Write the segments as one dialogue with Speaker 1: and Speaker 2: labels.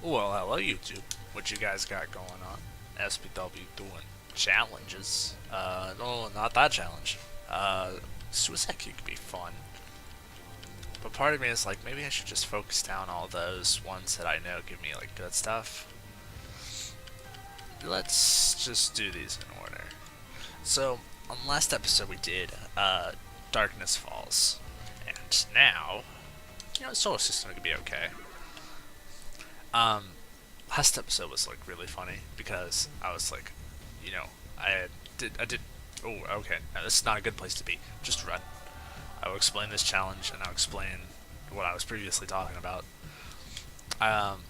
Speaker 1: Well, hello YouTube. What you guys got going on? SPW doing challenges. No, not that challenge. Suicide could be fun. But part of me is like, maybe I should just focus down all those ones that I know give me like good stuff. Let's just do these in order. So, on the last episode we did, Darkness Falls. And now, Solar System could be okay. Um, Last episode was like really funny because I was like, you know, I did. Oh, okay. Now, this is not a good place to be. Just run. I will explain this challenge and I'll explain what I was previously talking about. Um,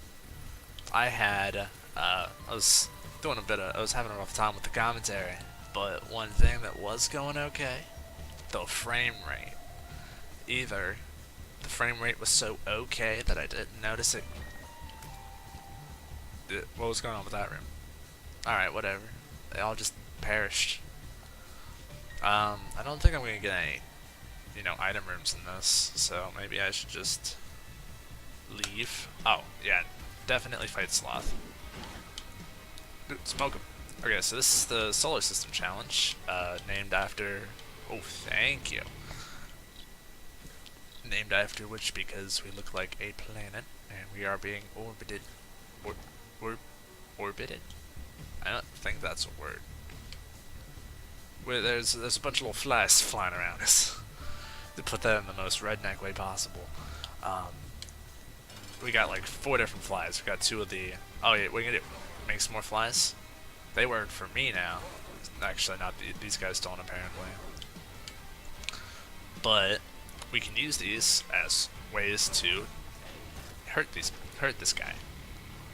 Speaker 1: I had I was doing a bit of I was having a rough time with the commentary, but one thing that was going okay, the frame rate. Either the frame rate was so okay that I didn't notice it. What was going on with that room? Alright, whatever. They all just perished. I don't think I'm gonna get any, item rooms in this, so maybe I should just leave. Oh, yeah, definitely fight Sloth. Dude, smoke him. Okay, so this is the Solar System Challenge, named after... Oh, thank you. Named after which because we look like a planet, and we are being orbited. Orbited? I don't think that's a word. Where there's a bunch of little flies flying around us. To put that in the most redneck way possible. We got like 4 different flies. We got 2 of the... Oh yeah, what are you gonna do? Make some more flies? They work for me now. Actually, not these guys don't apparently. But we can use these as ways to hurt this guy.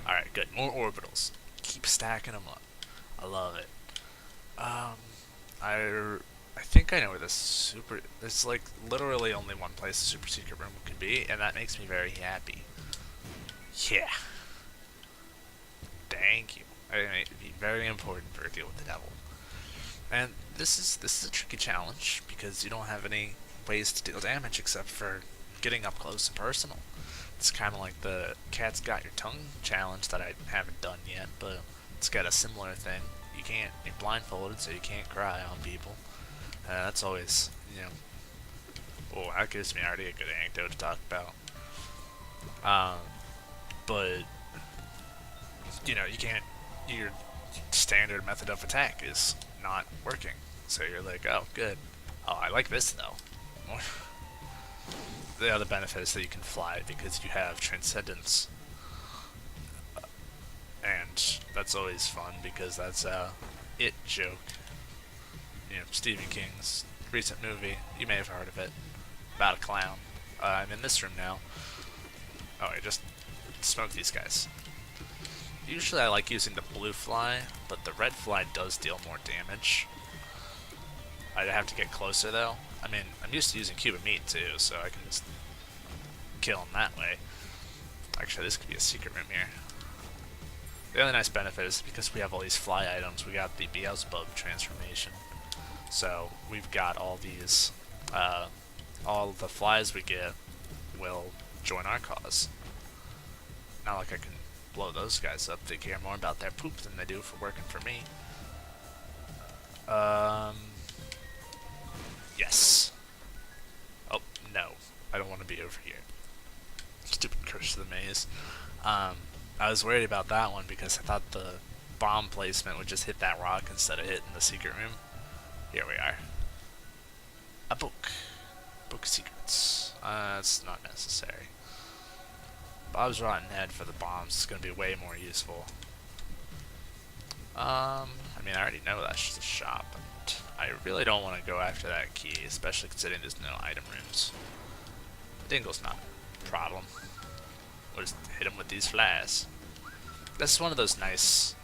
Speaker 1: Alright, good. More orbitals. Keep stacking them up. I love it. I think I know where there's like literally only one place a super secret room could be, and that makes me very happy. Yeah. Thank you. I mean, it'd be very important for a deal with the devil. And this is a tricky challenge because you don't have any ways to deal damage except for getting up close and personal. It's kind of like the cat's got your tongue challenge that I haven't done yet, but it's got a similar thing. You're blindfolded, so you can't cry on people. That's always, oh, that gives me already a good anecdote to talk about. But, you can't, your standard method of attack is not working. So you're like, oh, good. Oh, I like this, though. The other benefit is that you can fly because you have transcendence. And that's always fun because that's a It joke. Stephen King's recent movie. You may have heard of it. About a clown. I'm in this room now. Oh, I just smoked these guys. Usually I like using the blue fly, but the red fly does deal more damage. I'd have to get closer though. I mean, I'm used to using Cuban meat too, so I can just kill him that way. Actually, this could be a secret room here. The other nice benefit is because we have all these fly items, we got the Beelzebub transformation. So we've got all these, all the flies we get will join our cause. Not like I can blow those guys up, they care more about their poop than they do for working for me. Yes. Oh, no. I don't want to be over here. Stupid Curse of the Maze. I was worried about that one because I thought the bomb placement would just hit that rock instead of hitting the secret room. Here we are. A book. Book of Secrets. That's not necessary. Bob's Rotten Head for the bombs is going to be way more useful. I mean, I already know that's just a shop, but I really don't want to go after that key, especially considering there's no item rooms. The Dingle's not a problem. We'll just hit him with these flies. This is one of those nice,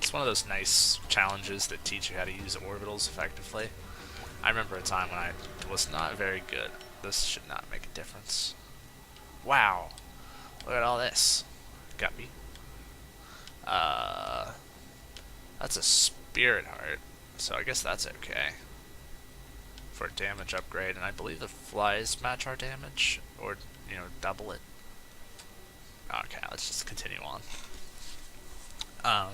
Speaker 1: it's one of those nice challenges that teach you how to use orbitals effectively. I remember a time when I was not very good. This should not make a difference. Wow. Look at all this. Got me. That's a spirit heart, so I guess that's okay. For a damage upgrade, and I believe the flies match our damage, or, double it. Okay, let's just continue on. Um,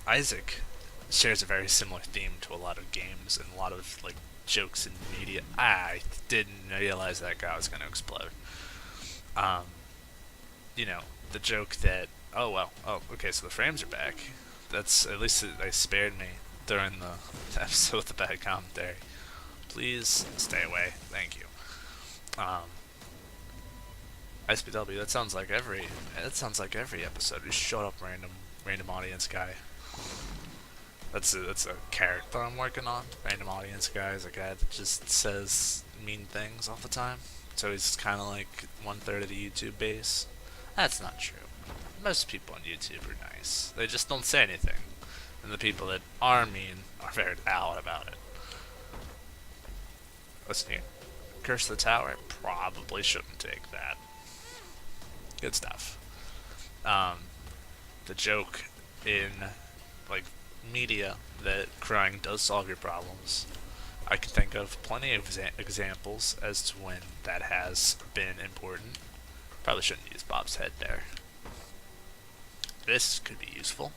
Speaker 1: Isaac shares a very similar theme to a lot of games and a lot of like jokes in media. I didn't realize that guy was going to explode. Um, the joke that okay, so the frames are back. That's at least they spared me during the episode with the bad commentary. Please stay away. Thank you. Um, SPW. That sounds like every episode. You shut up, random audience guy. That's a character I'm working on. Random audience guy is a guy that just says mean things all the time. So he's kind of like 1/3 of the YouTube base. That's not true. Most people on YouTube are nice. They just don't say anything. And the people that are mean are very loud about it. Listen here. Curse the Tower? Probably shouldn't take that. Good stuff. The joke in, like, media that crying does solve your problems. I can think of plenty of examples as to when that has been important. Probably shouldn't use Bob's head there. This could be useful.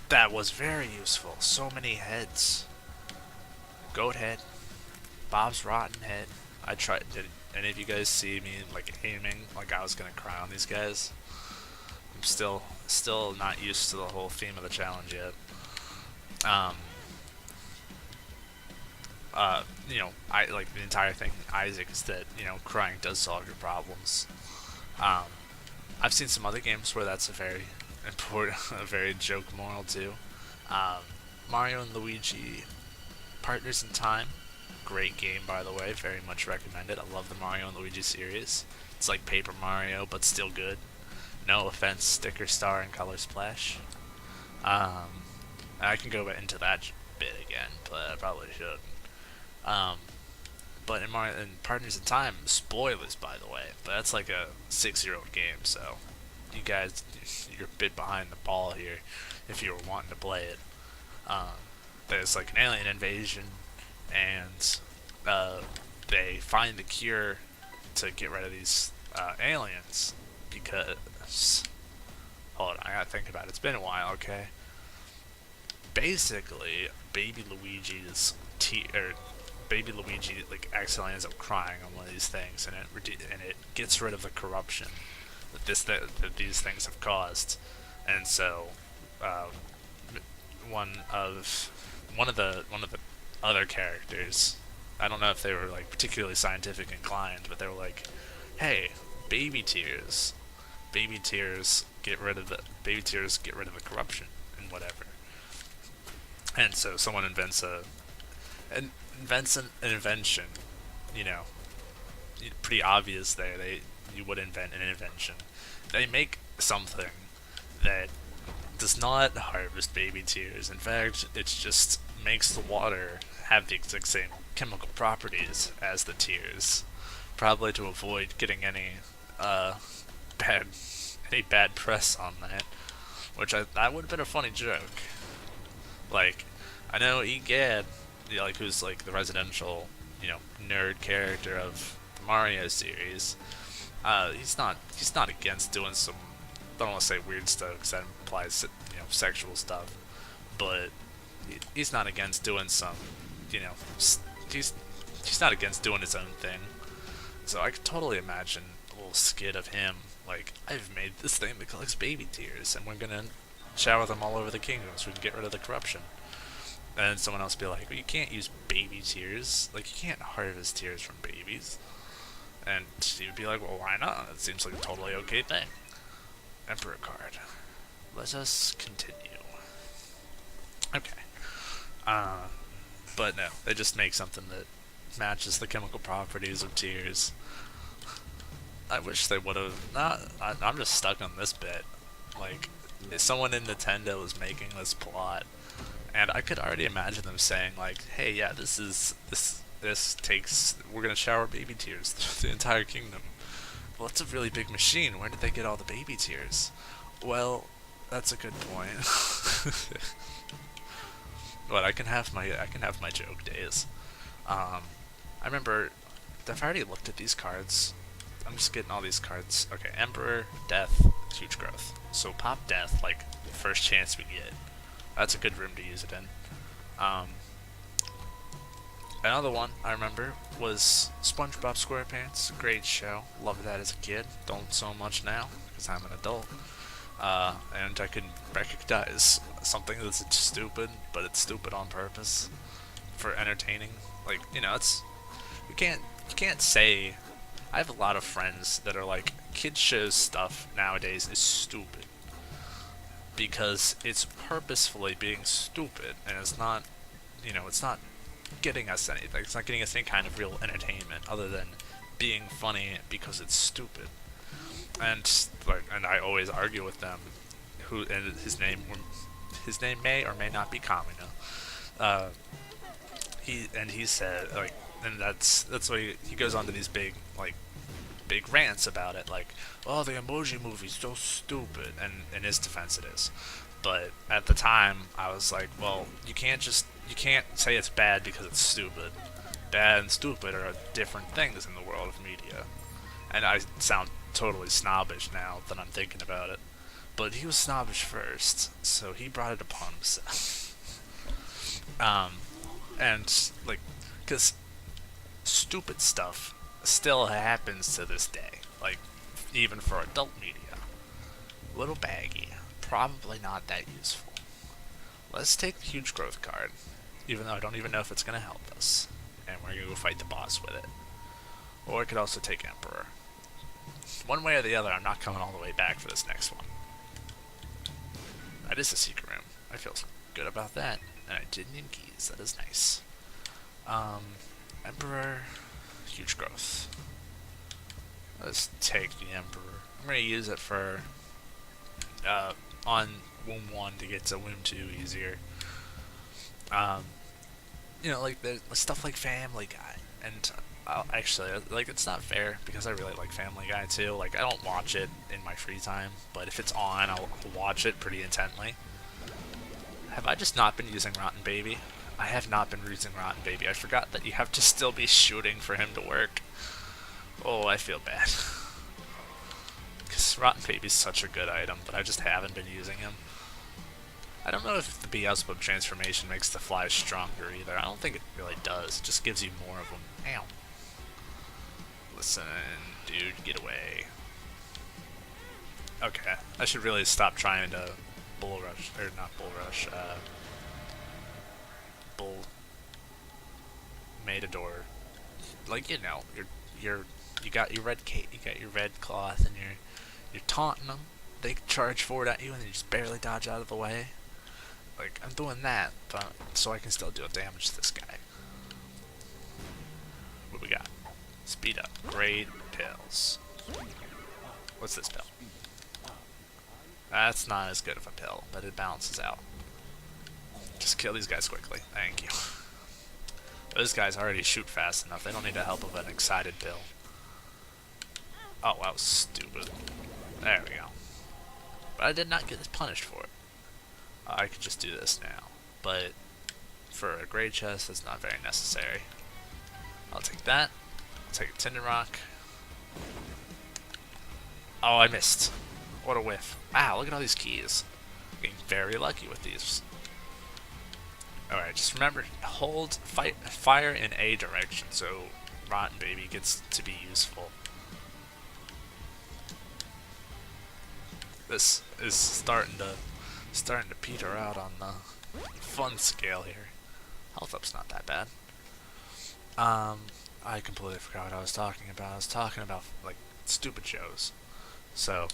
Speaker 1: That was very useful. So many heads. Goat head. Bob's rotten head. I tried. Did any of you guys see me like aiming like I was gonna cry on these guys? I'm still not used to the whole theme of the challenge yet. I like the entire thing. Isaac is that crying does solve your problems. I've seen some other games where that's a very important, a very joke moral too. Mario and Luigi, Partners in Time, great game by the way, very much recommended. I love the Mario and Luigi series. It's like Paper Mario, but still good. No offense, Sticker Star and Color Splash. I can go into that bit again, but I probably should. But in Partners in Time, spoilers by the way, but that's like a 6-year-old game, so you guys, you're a bit behind the ball here if you were wanting to play it. There's like an alien invasion, and they find the cure to get rid of these aliens because, hold on, I gotta think about it. It's been a while, okay? Basically, baby Luigi like accidentally ends up crying on one of these things, and it gets rid of the corruption that these things have caused, and so one of the other characters, I don't know if they were like particularly scientific inclined, but they were like, hey, baby tears get rid of the corruption and whatever. And so someone invents an invention, pretty obvious there. You would invent an invention. They make something that does not harvest baby tears. In fact, it just makes the water have the exact same chemical properties as the tears, probably to avoid getting any bad press on that. That would have been a funny joke. Like, I know Egad, who's like the residential, nerd character of the Mario series. He's not against doing some, I don't want to say weird stuff because that implies sexual stuff, but he's not against doing some, he's not against doing his own thing. So I could totally imagine a little skit of him like, I've made this thing that collects baby tears, and we're gonna shower them all over the kingdom so we can get rid of the corruption. And then someone else be like, well, you can't use baby tears. Like, you can't harvest tears from babies. And he would be like, well, why not? It seems like a totally okay thing. Emperor card. Let us continue. Okay. But no, they just make something that matches the chemical properties of tears. I wish they would have. I'm just stuck on this bit. Like, if someone in Nintendo was making this plot, and I could already imagine them saying like, "Hey, yeah, this takes. We're gonna shower baby tears through the entire kingdom. Well, it's a really big machine. Where did they get all the baby tears? Well, that's a good point. But I can have my joke days. I remember I've already looked at these cards. I'm just getting all these cards. Okay, Emperor, Death, Huge Growth. So pop Death, like, first chance we get. That's a good room to use it in. Another one I remember was SpongeBob SquarePants. Great show. Loved that as a kid. Don't so much now, because I'm an adult. And I can recognize something that's stupid, but it's stupid on purpose for entertaining. Like, you know, you can't say. I have a lot of friends that are like, kids shows stuff nowadays is stupid because it's purposefully being stupid, and it's not, it's not getting us anything. It's not getting us any kind of real entertainment other than being funny because it's stupid. And I always argue with them. And his name may or may not be Kamina. He said, like, and that's why he goes on to these big rants about it, like, oh, the Emoji Movie's so stupid, and in his defense it is. But at the time I was like, well, you can't say it's bad because it's stupid. Bad and stupid are different things in the world of media. And I sound totally snobbish now that I'm thinking about it. But he was snobbish first, so he brought it upon himself. And, like, because stupid stuff still happens to this day. Like, even for adult media. Little baggy. Probably not that useful. Let's take the Huge Growth card, even though I don't even know if it's going to help us. And we're going to go fight the boss with it. Or I could also take Emperor. One way or the other, I'm not coming all the way back for this next one. That is a secret room. I feel good about that. And I didn't need keys. That is nice. Emperor, Huge Growth. Let's take the Emperor. I'm going to use it for on Womb 1 to get to Womb 2 easier. Like the stuff like Family Guy. And actually, like, it's not fair because I really like Family Guy too. Like, I don't watch it in my free time, but if it's on, I'll watch it pretty intently. Have I just not been using Rotten Baby? I have not been using Rotten Baby. I forgot that you have to still be shooting for him to work. Oh, I feel bad. Because Rotten Baby's such a good item, but I just haven't been using him. I don't know if the Beelzebub transformation makes the flies stronger either. I don't think it really does. It just gives you more of them. Ow. Listen, dude, get away. Okay, I should really stop trying to bull rush, or not bull rush, bull Matador. Like, you got your red cape, you got your red cloth, and you're taunting them. They charge forward at you, and you just barely dodge out of the way. Like, I'm doing that, but so I can still deal damage to this guy. What we got? Speed up. Great pills. What's this pill? That's not as good of a pill, but it balances out. Just kill these guys quickly. Thank you. Those guys already shoot fast enough. They don't need the help of an excited pill. Oh, that was stupid. There we go. But I did not get punished for it. I could just do this now. But for a grade chest, that's not very necessary. I'll take that. I'll take a Tinder Rock. Oh, I missed. What a whiff. Wow, look at all these keys. I'm getting very lucky with these. Alright, just remember, hold fire in a direction, so Rotten Baby gets to be useful. This is starting to peter out on the fun scale here. Health up's not that bad. I completely forgot what I was talking about. I was talking about, like, stupid shows. So,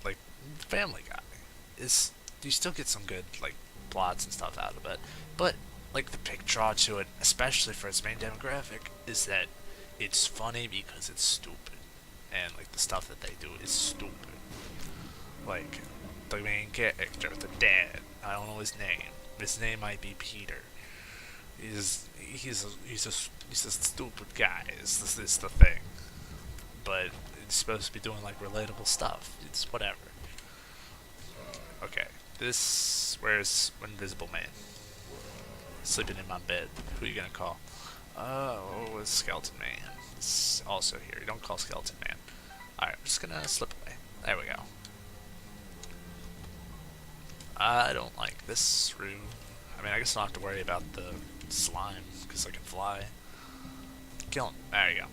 Speaker 1: like, Family Guy is, you still get some good, like, plots and stuff out of it. But, like, the big draw to it, especially for its main demographic, is that it's funny because it's stupid. And, like, the stuff that they do is stupid. Like, the main character, the dad, I don't know his name. His name might be Peter. He's a stupid guy. Is the thing. But it's supposed to be doing, like, relatable stuff. It's whatever. Okay, where's Invisible Man? Sleeping in my bed. Who are you gonna call? Oh, it's Skeleton Man. It's also here. You don't call Skeleton Man. Alright, I'm just gonna slip away. There we go. I don't like this room. I mean, I guess I don't have to worry about the slime, because I can fly. Kill him. There you go.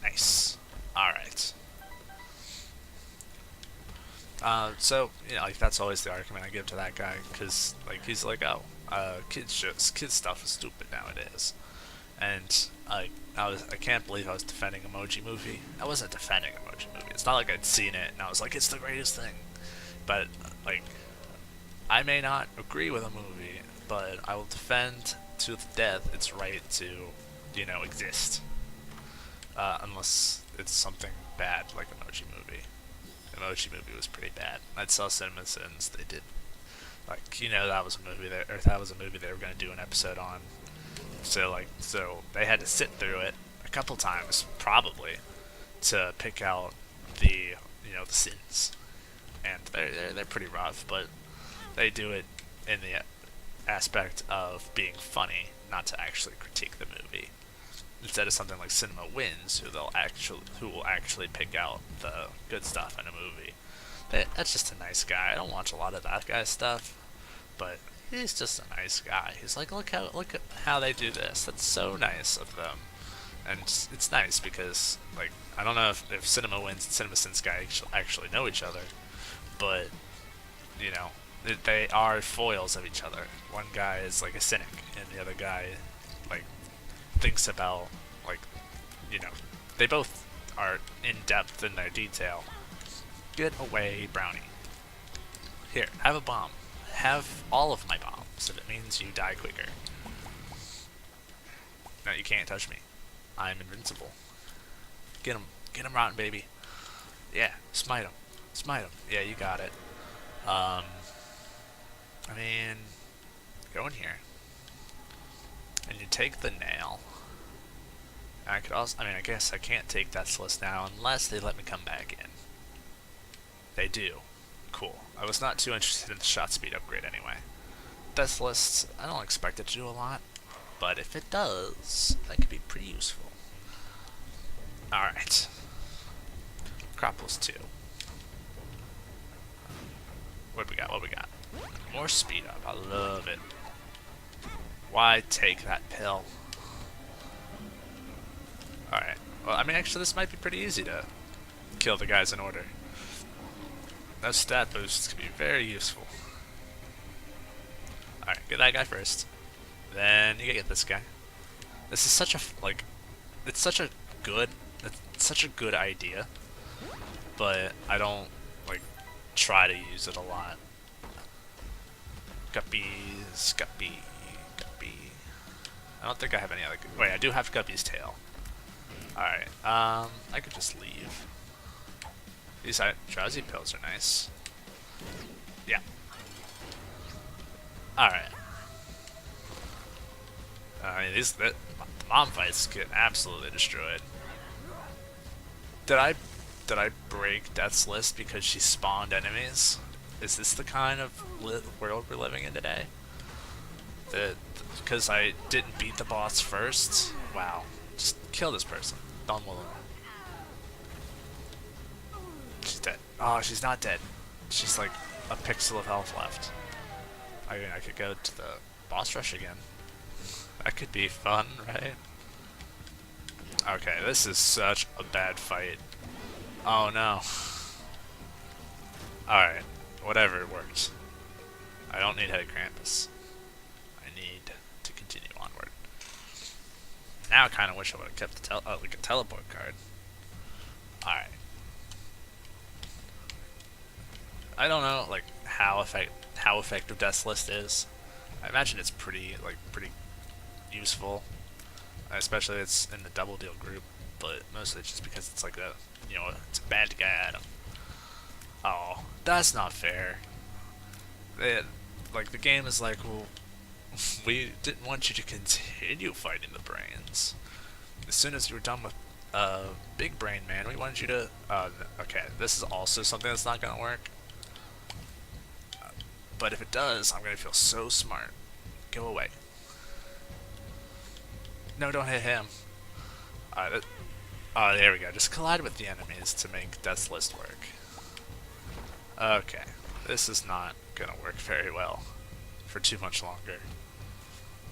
Speaker 1: Nice. Alright. So, you know, like, that's always the argument I give to that guy, because, like, he's like, oh, kids stuff is stupid nowadays. And, I can't believe I was defending Emoji Movie. I wasn't defending Emoji Movie. It's not like I'd seen it, and I was like, it's the greatest thing. But, like, I may not agree with a movie, but I will defend to the death its right to, you know, exist. Unless it's something bad like Emoji Movie. Emoji Movie was pretty bad. I saw Cinema Sins. They did, like, you know, that was a movie they were going to do an episode on. So they had to sit through it a couple times, probably, to pick out the, you know, the sins. And they're pretty rough, but they do it in the aspect of being funny, not to actually critique the movie. Instead of something like Cinema Wins, who will actually pick out the good stuff in a movie. That's just a nice guy. I don't watch a lot of that guy's stuff, but he's just a nice guy. He's like, look at how they do this. That's so nice of them. And it's nice because, like, I don't know if Cinema Wins and Cinema Sins guy actually know each other, but, you know, they are foils of each other. One guy is like a cynic, and the other guy, like, thinks about, like, you know, they both are in depth in their detail. Get away, Brownie. Here, have a bomb. Have all of my bombs if it means you die quicker. No, you can't touch me. I'm invincible. Get him rotten, baby. Yeah, smite him. Smite him. Yeah, you got it. I mean, go in here. And you take the nail. I could also, I mean, I guess I can't take Death's List now unless they let me come back in. They do. Cool. I was not too interested in the shot speed upgrade anyway. Death's List, I don't expect it to do a lot, but if it does, that could be pretty useful. Alright. Acropolis 2. What we got? What we got? More speed up. I love it. Why take that pill? Alright. Well, I mean, actually, this might be pretty easy to kill the guys in order. Those stat boosts can be very useful. Alright, get that guy first. Then you get this guy. This is such a, like, it's such a good idea. But I don't, like, try to use it a lot. Guppies, Guppy. I don't think I have any other. Wait, I do have Guppy's tail. Alright, I could just leave. These drowsy pills are nice. Yeah. Alright. I mean, the mom fights get absolutely destroyed. Did I break Death's List because she spawned enemies? Is this the kind of world we're living in today? Because I didn't beat the boss first? Wow. Just kill this person. Done with them. She's dead. Oh, she's not dead. She's like a pixel of health left. I mean, I could go to the boss rush again. That could be fun, right? Okay, this is such a bad fight. Oh no. Alright, whatever, it worked. I don't need Head Krampus. I need to continue onward. Now I kind of wish I would have kept the like a teleport card. Alright. I don't know, like, how effective Death's List is. I imagine it's pretty useful. Especially it's in the double deal group, but mostly it's just because it's like a, you know, it's a bad guy item. Oh, that's not fair. Like, the game is like, well, we didn't want you to continue fighting the brains. As soon as you were done with Big Brain Man, we wanted you to, okay, this is also something that's not gonna work. But if it does, I'm gonna feel so smart. Go away. No, don't hit him. Oh, there we go. Just collide with the enemies to make Death's List work. Okay. This is not gonna work very well for too much longer.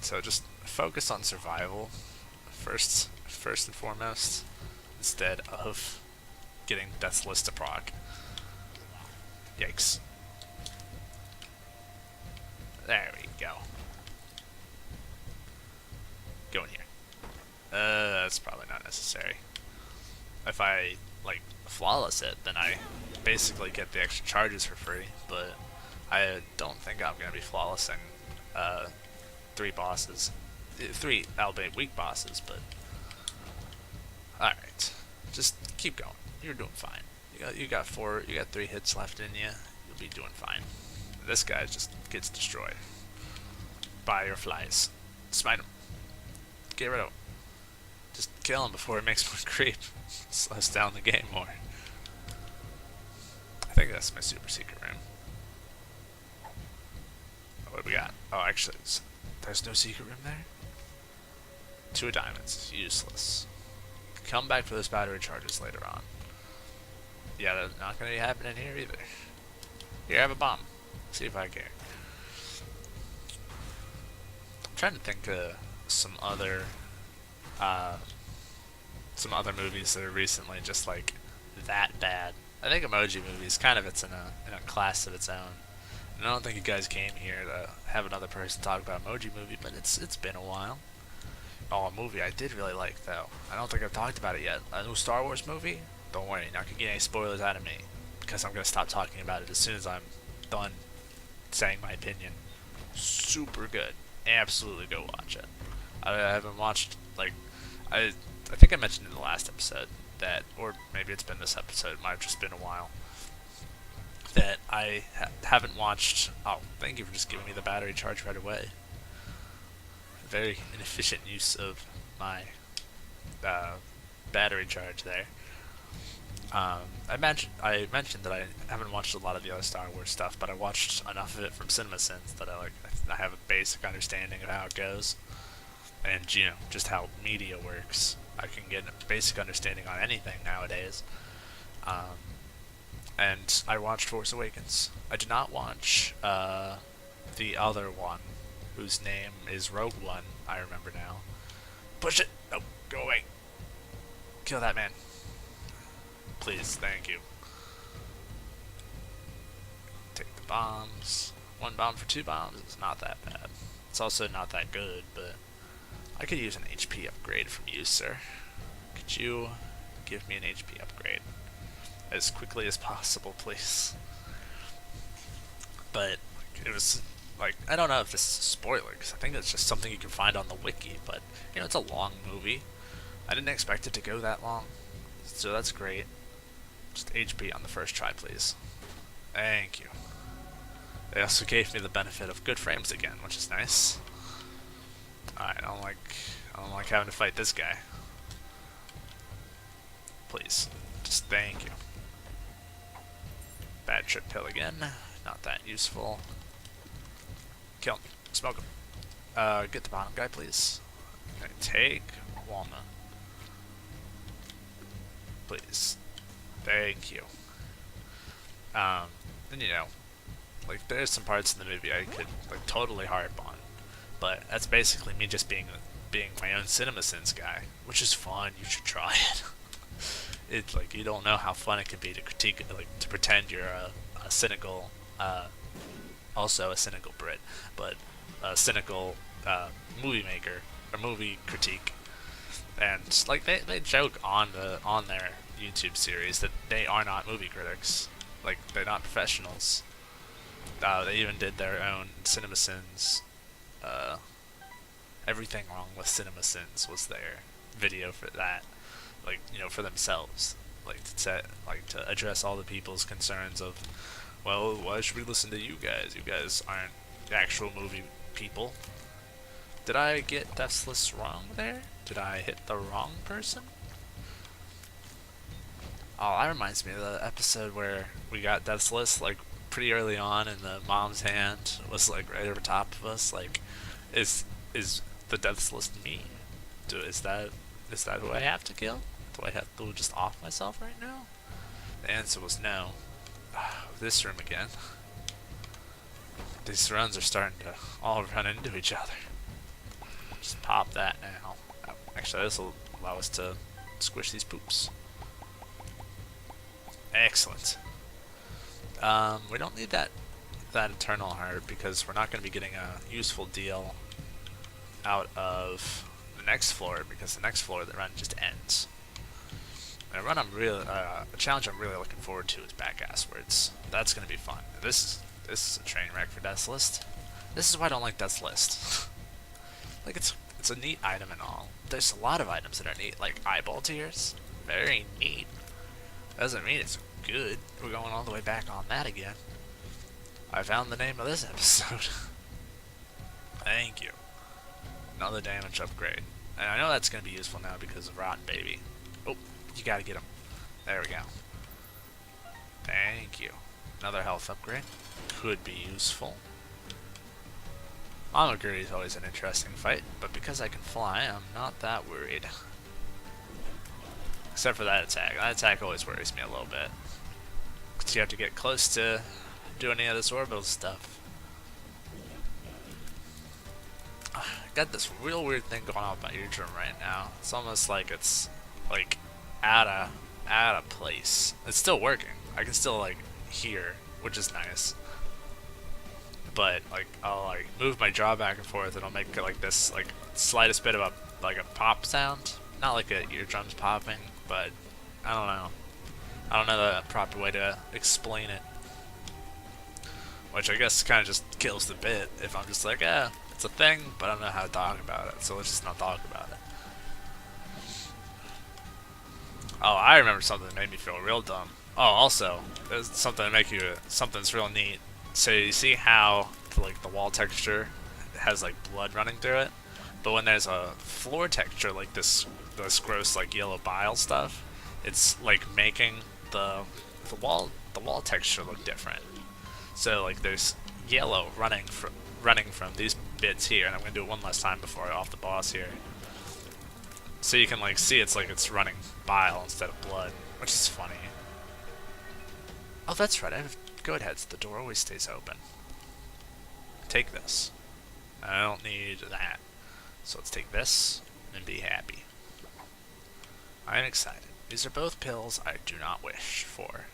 Speaker 1: So just focus on survival first and foremost, instead of getting Death's List to proc. Yikes. There we go. Go in here. That's probably not necessary. If I, like, flawless it, then I basically get the extra charges for free, but I don't think I'm gonna be flawlessing, 3 bosses. 3, albeit weak bosses, but... Alright. Just keep going. You're doing fine. You got 3 hits left in you. You'll be doing fine. This guy just gets destroyed by your flies. Smite him. Get rid of him. Just kill him before he makes more creep. Slows down the game more. I think that's my super secret room. What do we got? Oh, actually, there's no secret room there? 2 diamonds. Useless. Come back for those battery charges later on. Yeah, that's not going to be happening here either. Here, I have a bomb. See if I care. I'm trying to think of some other movies that are recently just like that bad. I think Emoji Movie is kind of in a class of its own. And I don't think you guys came here to have another person talk about Emoji Movie, but it's been a while. Oh, a movie I did really like though. I don't think I've talked about it yet. A new Star Wars movie? Don't worry, you're not gonna get any spoilers out of me, because I'm gonna stop talking about it as soon as I'm done saying my opinion. Super good. Absolutely go watch it. I haven't watched, like, I think I mentioned in the last episode that, or maybe it's been this episode, it might have just been a while, that I haven't watched. Oh, thank you for just giving me the battery charge right away. Very inefficient use of my battery charge there. I mentioned that I haven't watched a lot of the other Star Wars stuff, but I watched enough of it from CinemaSins that I have a basic understanding of how it goes, and just how media works. I can get a basic understanding on anything nowadays. And I watched Force Awakens. I did not watch the other one, whose name is Rogue One. I remember now. Push it! No, go away. Kill that man. Please, thank you. Take the bombs. 1 bomb for 2 bombs is not that bad. It's also not that good, but I could use an HP upgrade from you, sir. Could you give me an HP upgrade as quickly as possible, please? But it was like, I don't know if this is a spoiler, because I think it's just something you can find on the wiki, but it's a long movie. I didn't expect it to go that long, so that's great. Just HP on the first try, please. Thank you. They also gave me the benefit of good frames again, which is nice. Alright, I don't like having to fight this guy. Please. Just thank you. Bad trip pill again. Not that useful. Kill him. Smoke him. Get the bottom guy, please. Okay, take Walnut. Please. Thank you. And like, there's some parts in the movie I could like totally harp on, but that's basically me just being my own CinemaSins guy, which is fun. You should try it. It's like, you don't know how fun it can be to critique, like, to pretend you're a cynical, also a cynical Brit, but a cynical movie maker or movie critique. And like, they joke on their YouTube series that they are not movie critics, like, they're not professionals. They even did their own CinemaSins. Everything Wrong with CinemaSins was their video for that, like, for themselves, like, to address all the people's concerns of, well, why should we listen to you guys? You guys aren't actual movie people. Did I get Death's List wrong there? Did I hit the wrong person? Oh, that reminds me of the episode where we got Death's List, like, pretty early on, and the mom's hand was, like, right over top of us. Like, is the Death's List me? Is that who I have to kill Do I have to just off myself right now? The answer was no. This room again. These runs are starting to all run into each other. Just pop that now. Actually, this will allow us to squish these poops. Excellent. We don't need that eternal heart because we're not going to be getting a useful deal out of the next floor, because the next floor the run just ends. And a challenge I'm really looking forward to is Back-Asswards. That's going to be fun. This is a train wreck for Death's List. This is why I don't like Death's List. Like, it's a neat item and all. There's a lot of items that are neat, like eyeball tears. Very neat. Doesn't mean it's good. We're going all the way back on that again. I found the name of this episode. Thank you. Another damage upgrade. And I know that's going to be useful now because of Rotten Baby. Oh, you gotta get him. There we go. Thank you. Another health upgrade. Could be useful. Mamaguri is always an interesting fight, but because I can fly, I'm not that worried. Except for that attack. That attack always worries me a little bit. Because you have to get close to do any of this orbital stuff. I got this real weird thing going on with my eardrum right now. It's almost like it's like out of place. It's still working. I can still like hear, which is nice. But like I'll like move my jaw back and forth and I'll make like this like slightest bit of a pop sound. Not like a eardrum's popping, but I don't know. I don't know the proper way to explain it. Which I guess kind of just kills the bit if I'm just like, it's a thing, but I don't know how to talk about it, so let's just not talk about it. Oh, I remember something that made me feel real dumb. Oh, also, there's something to make you, something's real neat. So you see how, like, the wall texture has, like, blood running through it? But when there's a floor texture, like this gross, like, yellow bile stuff, it's, like, making the wall texture look different. So, like, there's yellow running from these bits here, and I'm gonna do it one last time before I off the boss here. So you can, like, see it's like it's running bile instead of blood, which is funny. Oh, that's right, I have go-ahead heads. The door always stays open. Take this. I don't need that. So let's take this and be happy. I'm excited. These are both pills I do not wish for.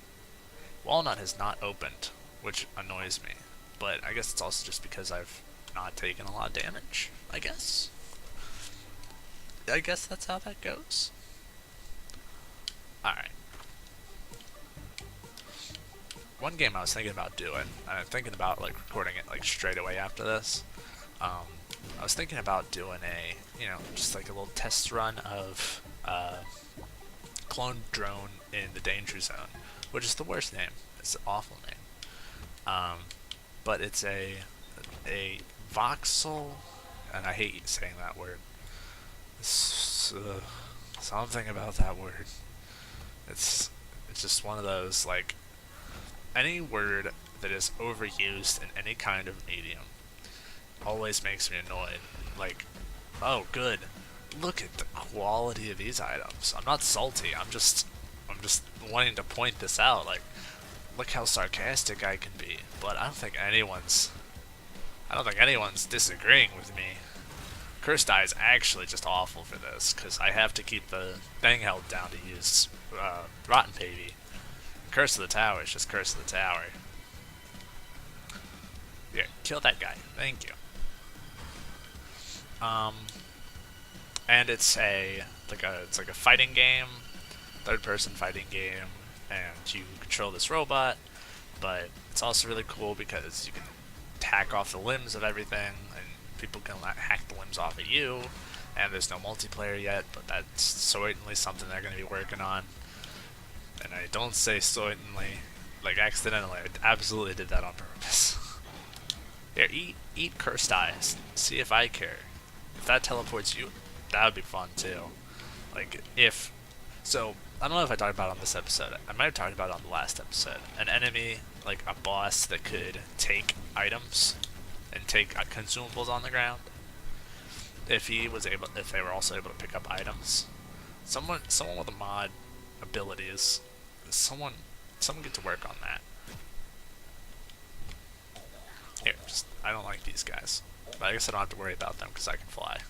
Speaker 1: Walnut has not opened, which annoys me. But I guess it's also just because I've not taken a lot of damage, I guess. I guess that's how that goes. Alright. One game I was thinking about doing, and I'm thinking about like recording it like straight away after this. I was thinking about doing just like a little test run of Clone Drone in the Danger Zone, which is the worst name. It's an awful name. But it's a voxel, and I hate saying that word. Something about that word. It's just one of those, like, any word that is overused in any kind of medium always makes me annoyed. Like, oh good, look at the quality of these items. I'm not salty, I'm just wanting to point this out, like, look how sarcastic I can be. But I don't think anyone's disagreeing with me. Cursed Eye is actually just awful for this, because I have to keep the thing held down to use Rotten Baby. Curse of the Tower is just Curse of the Tower. Yeah, kill that guy. Thank you. And it's like a fighting game, third-person fighting game, and you control this robot. But it's also really cool because you can hack off the limbs of everything, and people can hack the limbs off of you. And there's no multiplayer yet, but that's certainly something they're going to be working on. And I don't say certainly, like accidentally. I absolutely did that on purpose. Here, eat Cursed Eyes. See if I care. If that teleports you, that would be fun too. Like so I don't know if I talked about it on this episode. I might have talked about it on the last episode. An enemy, like a boss that could take items and take consumables on the ground. If they were also able to pick up items, Someone with a mod abilities. Someone get to work on that. Here, I don't like these guys, but I guess I don't have to worry about them because I can fly.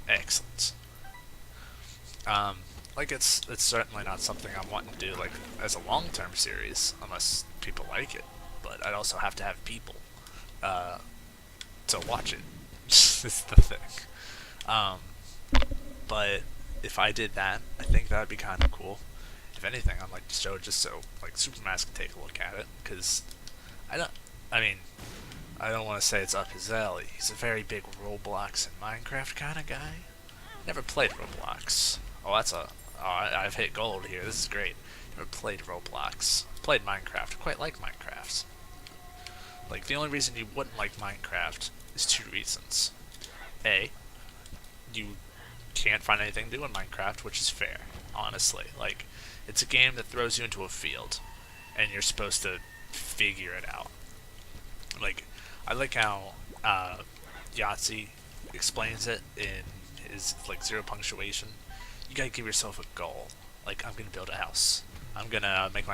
Speaker 1: Excellent. Like it's certainly not something I'm wanting to do like as a long-term series unless people like it. But I'd also have to have people to watch it. Is the thing. But if I did that, I think that would be kind of cool. If anything, I'd like to show it just so like Supermass can take a look at it, because I mean, I don't want to say it's up his alley. He's a very big Roblox and Minecraft kind of guy. Never played Roblox. Oh, I've hit gold here. This is great. Never played Roblox. Played Minecraft. Quite like Minecraft. Like, the only reason you wouldn't like Minecraft is 2 reasons. A, you can't find anything to do in Minecraft, which is fair, honestly. Like, it's a game that throws you into a field, and you're supposed to figure it out. Like, I like how Yahtzee explains it in his, like, 0 punctuation. You gotta give yourself a goal. Like, I'm gonna build a house. I'm gonna make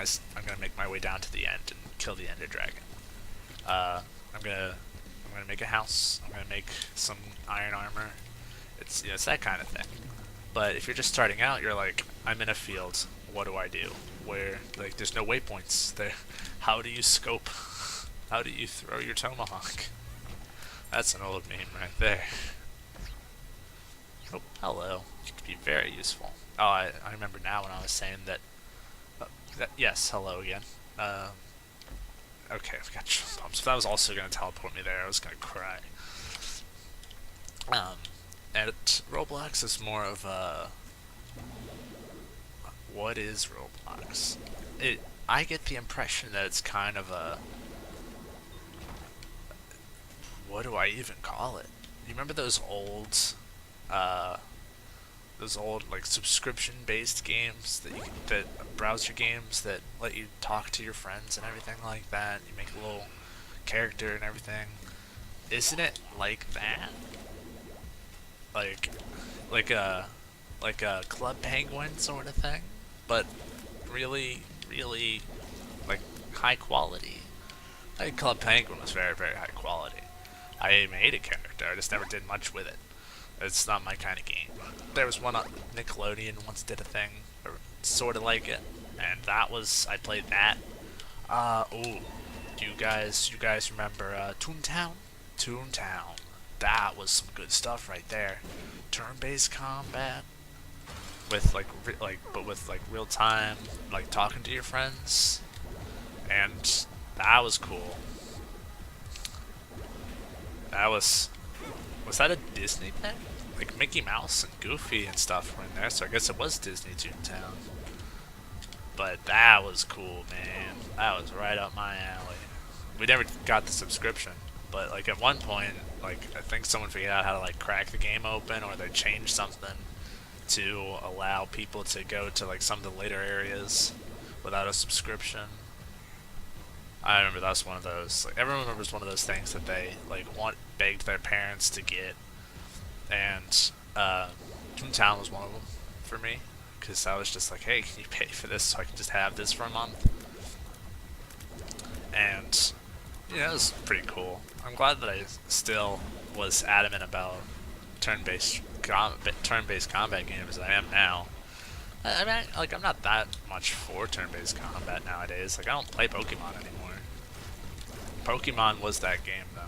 Speaker 1: my way down to the end and kill the Ender Dragon. I'm gonna make a house. I'm gonna make some iron armor. It's it's that kind of thing. But if you're just starting out, you're like, I'm in a field. What do I do? Where like there's no waypoints there. How do you scope? How do you throw your tomahawk? That's an old meme right there. Oh, hello. You could be very useful. Oh, I remember now when I was saying that. Yes, hello again. Okay, I've got jump bumps. If that was also going to teleport me there, I was going to cry. And Roblox is more of a... What is Roblox? I get the impression that it's kind of a... What do I even call it? You remember those old like subscription-based games that browser games that let you talk to your friends and everything like that. You make a little character and everything. Isn't it like that? Like a Club Penguin sort of thing, but really like high quality. Like Club Penguin was very high quality. I made a character. I just never did much with it. It's not my kind of game. There was one on Nickelodeon once did a thing, or sort of like it, and that was I played that. Oh, you guys remember Toontown? Toontown. That was some good stuff right there. Turn-based combat with but with like real time, like talking to your friends, and that was cool. That was that a Disney thing? Like Mickey Mouse and Goofy and stuff were in there, so I guess it was Disney Toontown. But that was cool, man. That was right up my alley. We never got the subscription, but like at one point, like I think someone figured out how to like crack the game open, or they changed something to allow people to go to like some of the later areas without a subscription. I remember that was one of those. Like everyone remembers one of those things that they like begged their parents to get, and Toontown was one of them for me, because I was just like, hey, can you pay for this so I can just have this for a month? And yeah, it was pretty cool. I'm glad that I still was adamant about turn-based combat games as I am now. I mean, like I'm not that much for turn-based combat nowadays. Like I don't play Pokemon anymore. Pokemon was that game though.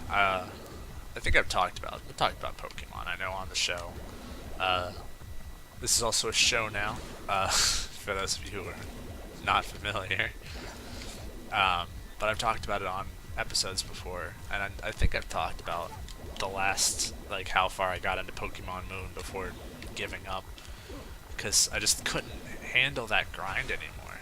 Speaker 1: I think we've talked about Pokemon, I know, on the show. This is also a show now, for those of you who are not familiar. But I've talked about it on episodes before, and I think I've talked about the last, like, how far I got into Pokemon Moon before giving up, because I just couldn't handle that grind anymore.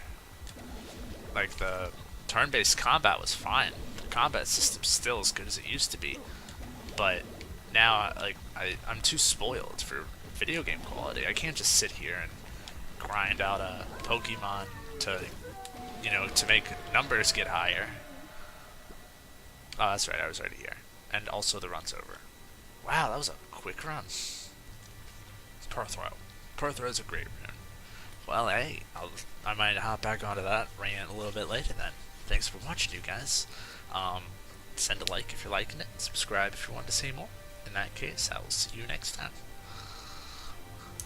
Speaker 1: Like, the turn-based combat was fine. The combat system's still as good as it used to be, but now, like, I'm too spoiled for video game quality. I can't just sit here and grind out a Pokemon to, to make numbers get higher. Oh, that's right, I was already here. And also the run's over. Wow, that was a quick run. Perthrow. Perthrow's a great rune. Well, hey, I might hop back onto that rant a little bit later then. Thanks for watching, you guys. Send a like if you're liking it. Subscribe if you want to see more. In that case, I will see you next time.